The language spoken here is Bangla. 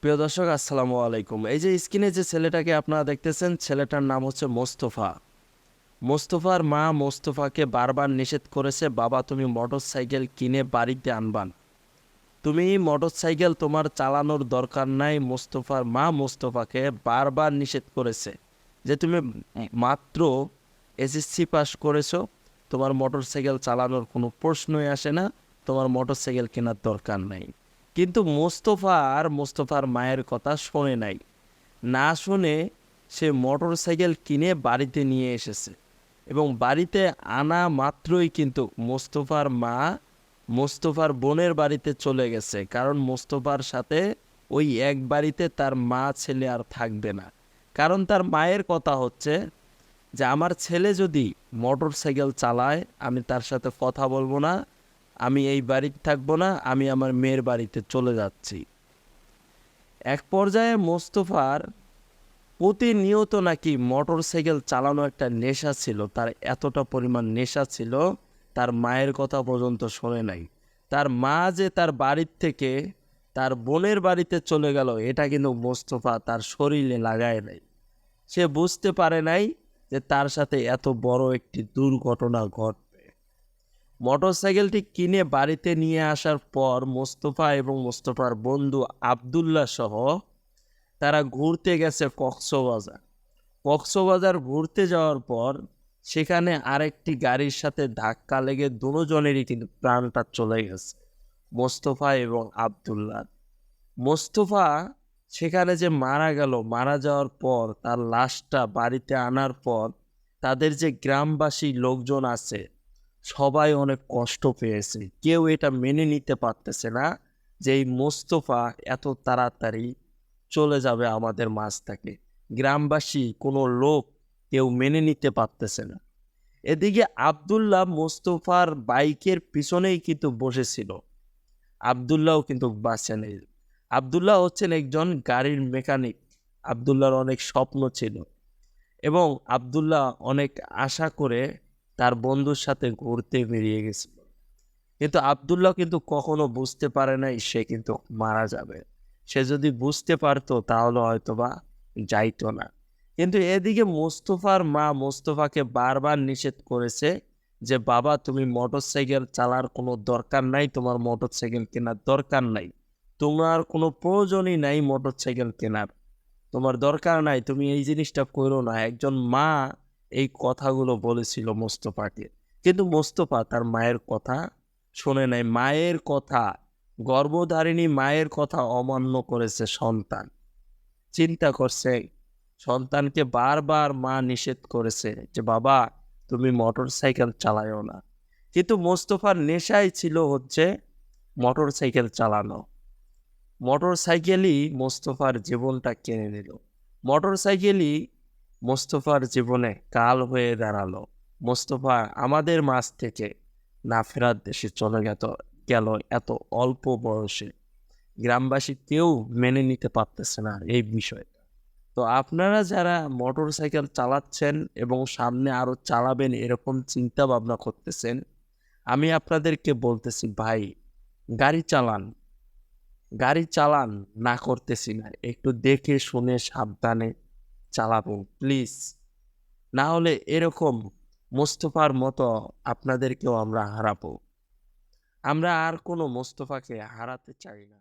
প্রিয় দর্শক আসসালামু আলাইকুম। এই যে স্ক্রিনে যে ছেলেটাকে আপনারা দেখতেছেন, ছেলেটার নাম হচ্ছে মোস্তফা। মোস্তফার মা মোস্তফাকে বারবার নিষেধ করেছে, বাবা তুমি মোটরসাইকেল কিনে বাড়িতে আনবা না। তুমি মোটরসাইকেল তোমার চালানোর দরকার নাই। মোস্তফার মা মোস্তফাকে বারবার নিষেধ করেছে যে তুমি মাত্র এসএসসি পাস করেছো, তোমার মোটরসাইকেল চালানোর কোনো প্রশ্নই আসে না, তোমার মোটরসাইকেল কেনার দরকার নাই। কিন্তু মোস্তফার মায়ের কথা শোনে নাই। না শুনে সে মোটরসাইকেল কিনে বাড়িতে নিয়ে এসেছে এবং বাড়িতে আনা মাত্রই কিন্তু মোস্তফার মা মোস্তফার বোনের বাড়িতে চলে গেছে, কারণ মোস্তফার সাথে ওই এক বাড়িতে তার মা ছেলে আর থাকবে না। কারণ তার মায়ের কথা হচ্ছে যে আমার ছেলে যদি মোটর সাইকেল চালায় আমি তার সাথে কথা বলবো না, আমি এই বাড়িতে থাকবো না, আমি আমার মেয়ের বাড়িতে চলে যাচ্ছি। এক পর্যায়ে মোস্তফার প্রতিনিয়ত নাকি মোটর সাইকেল চালানো একটা নেশা ছিল, তার এতটা পরিমাণ নেশা ছিল তার মায়ের কথা পর্যন্ত শোনে নাই। তার মা যে তার বাড়ির থেকে তার বোনের বাড়িতে চলে গেল, এটা কিন্তু মোস্তফা তার শরীরে লাগায় নাই। সে বুঝতে পারে নাই যে তার সাথে এত বড় একটি দুর্ঘটনা ঘটবে। মোটরসাইকেলটি কিনে বাড়িতে নিয়ে আসার পর মোস্তফা এবং মোস্তফার বন্ধু আব্দুল্লাহ সহ তারা ঘুরতে গেছে কক্সবাজার। কক্সবাজার ঘুরতে যাওয়ার পর সেখানে আরেকটি গাড়ির সাথে ধাক্কা লেগে দুজনেরই কিন্তু প্রাণটা চলে গেছে, মোস্তফা এবং আব্দুল্লাহ। মোস্তফা সেখানে যে মারা গেল, মারা যাওয়ার পর তার লাশটা বাড়িতে আনার পর তাদের যে গ্রামবাসী লোকজন আছে সবাই অনেক কষ্ট পেয়েছে। কেউ এটা মেনে নিতে পারতেছে না যে এই মোস্তফা এত তাড়াতাড়ি চলে যাবে আমাদের মাঝ থেকে। গ্রামবাসী কোনো লোক কেউ মেনে নিতে পারতেছে না। এদিকে আব্দুল্লাহ মোস্তফার বাইকের পিছনেই কিন্তু বসেছিল। আব্দুল্লাহও কিন্তু বাঁচে নেই। আব্দুল্লাহ হচ্ছেন একজন গাড়ির মেকানিক। আব্দুল্লাহর অনেক স্বপ্ন ছিল এবং আব্দুল্লাহ অনেক আশা করে তার বন্ধুর সাথে ঘুরতে বেরিয়ে গেছিল। কিন্তু আব্দুল্লাহ কিন্তু কখনো বুঝতে পারে নাই সে কিন্তু মারা যাবে। সে যদি বুঝতে পারতো তাহলে হয়তোবা যাইতো না। কিন্তু এদিকে মোস্তফার মা মোস্তফাকে বারবার নিষেধ করেছে যে বাবা তুমি মোটরসাইকেল চালার কোনো দরকার নাই, তোমার মোটরসাইকেল কেনার দরকার নাই, তোমার কোনো প্রয়োজনই নাই মোটরসাইকেল কেনার, তোমার দরকার নাই, তুমি এই জিনিসটা করো না। একজন মা এই কথাগুলো বলেছিল মোস্তফাকে, কিন্তু মোস্তফা তার মায়ের কথা শোনে নাই। মায়ের কথা, গর্ভধারিণী মায়ের কথা অমান্য করেছে সন্তান। চিন্তা করছে, সন্তানকে বারবার মা নিষেধ করেছে যে বাবা তুমি মোটর সাইকেল চালায়ও না, কিন্তু মোস্তফার নেশাই ছিল হচ্ছে মোটর সাইকেল চালানো। মোটর সাইকেলই মোস্তফার জীবনটা কেড়ে নিল। মোটর সাইকেলই মোস্তফার জীবনে কাল হয়ে দাঁড়ালো। মোস্তফা আমাদের মাঝ থেকে না ফেরার দেশে চলে গেল এত অল্প বয়সে। গ্রামবাসী কেউ মেনে নিতে পারতেছে না এই বিষয়টা। তো আপনারা যারা মোটর সাইকেল চালাচ্ছেন এবং সামনে আরো চালাবেন এরকম চিন্তা ভাবনা করতেছেন, আমি আপনাদেরকে বলতেছি ভাই, গাড়ি চালান, গাড়ি চালান, না করতেছি না, একটু দেখে শুনে সাবধানে চালাবেন প্লিজ। না হলে এরকম মোস্তফার মতো আপনাদেরকেও আমরা হারাবো। আমরা আর কোনো মোস্তফাকে হারাতে চাই না।